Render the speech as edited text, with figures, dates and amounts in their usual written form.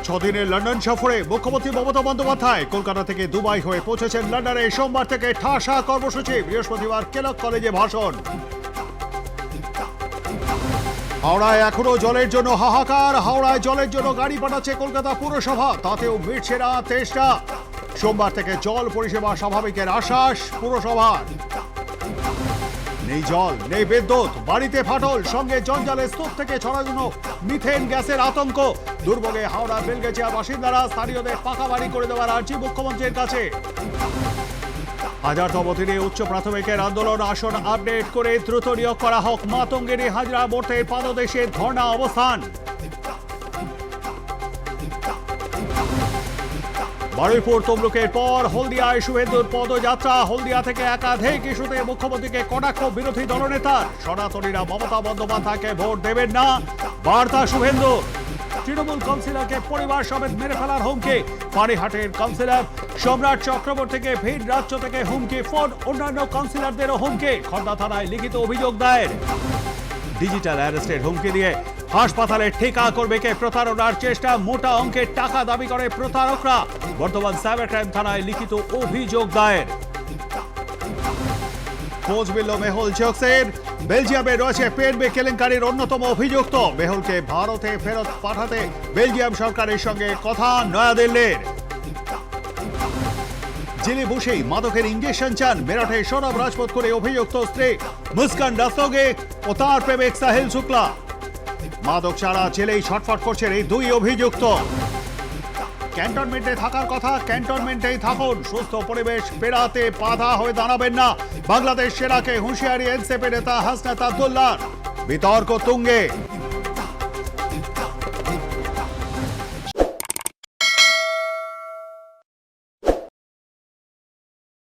ছদিনের London সফরে মুখ্যমন্ত্রী মমতা বন্দ্যোপাধ্যায় কলকাতা থেকে দুবাই হয়ে পৌঁছেছেন লন্ডনে। সোমবার থেকে ঠাসা কর্মসূচি, বৃহস্পতিবার কেলক কলেজে ভাষণ। হাওড়ায় এখনো জলের জন্য হাহাকার। হাওড়ায় জলের জন্য গাড়ি পাঠাচ্ছে কলকাতা পুরসভা, তাতেও মিটছে না তেষ্টা। সোমবার থেকে জল পরিষেবা স্বাভাবিকের আশ্বাস পুরসভার। নেই জল, নেই বিদ্যুৎ, বাড়িতে ফাটল, সঙ্গে জঞ্জালের স্তূপ থেকে ছড়ানো মিথেন গ্যাসের আতঙ্ক। দুর্ভোগে হাওড়া বেলগেছিয়া বাসিন্দারা, স্থানীয়দের পাকা বাড়ি করে দেওয়ার আর্জি মুখ্যমন্ত্রীর কাছে। হাজারতম দিনে উচ্চ প্রাথমিকের আন্দোলন, আসন আপডেট করে দ্রুত নিয়োগ করা হোক। মাতঙ্গিনী হাজরা মোড়ের পাদদেশে ধর্ণা অবস্থান। বারুইপুর তমলুকের পর হলদিয়ায় শুভেন্দুর পদযাত্রা। হলদিয়া থেকে একাধিক ইস্যুতে মুখ্যমন্ত্রীকে কটাক্ষ বিরোধী দলনেতার। সনাতনীরা মমতা বন্দ্যোপাধ্যায়কে ভোট দেবেন না, বার্তা শুভেন্দুর। তৃণমূল কাউন্সিলরকে পরিবার সমেত মেরে ফেলার হুমকি। পানিহাটের কাউন্সিলর সম্রাট চক্রবর্তীকে ভিন রাজ্য থেকে হুমকি ফোন, অন্যান্য কাউন্সিলরদেরও হুমকি। খড়দা থানায় লিখিত অভিযোগ দায়ের। ডিজিটাল অ্যারেস্টের হুমকি দিয়ে হাসপাতালে ঠিকা কর্মীকে প্রতারণার চেষ্টা, মোটা অঙ্কের টাকা দাবি করে প্রতারকরা। বর্তমান সাইবার ক্রাইম থানায় লিখিত অভিযোগ দায়ের। খোঁজ মিলল মেহুল চোকসির। বেলজিয়ামে রয়েছে পিএনবি কেলেঙ্কারির অন্যতম অভিযুক্ত। মেহুলকে ভারতে ফেরত পাঠাতে বেলজিয়াম সরকারের সঙ্গে কথা নয়াদিল্লির। জেলে বসেই মাদকের ইঞ্জেকশন চান। মেরঠে সৌরভ রাজপথ করে অভিযুক্ত স্ত্রী মুস্কান রাস্তোগি ও তাঁর প্রেমিক সাহিল শুক্লা। মাদক ছাড়া জেলেই ছটফট করছেন এই দুই অভিযুক্ত। ক্যান্টনমেন্টে থাকার কথা, ক্যান্টনমেন্টেই থাকুন। সুস্থ পরিবেশ পেরাতে বাধা হয়ে দাঁড়াবেন না। বাংলাদেশ সেনাকে হুঁশিয়ারি এনসিপি নেতা হাসনাত আব্দুল্লাহ। বিতর্ক তুঙ্গে।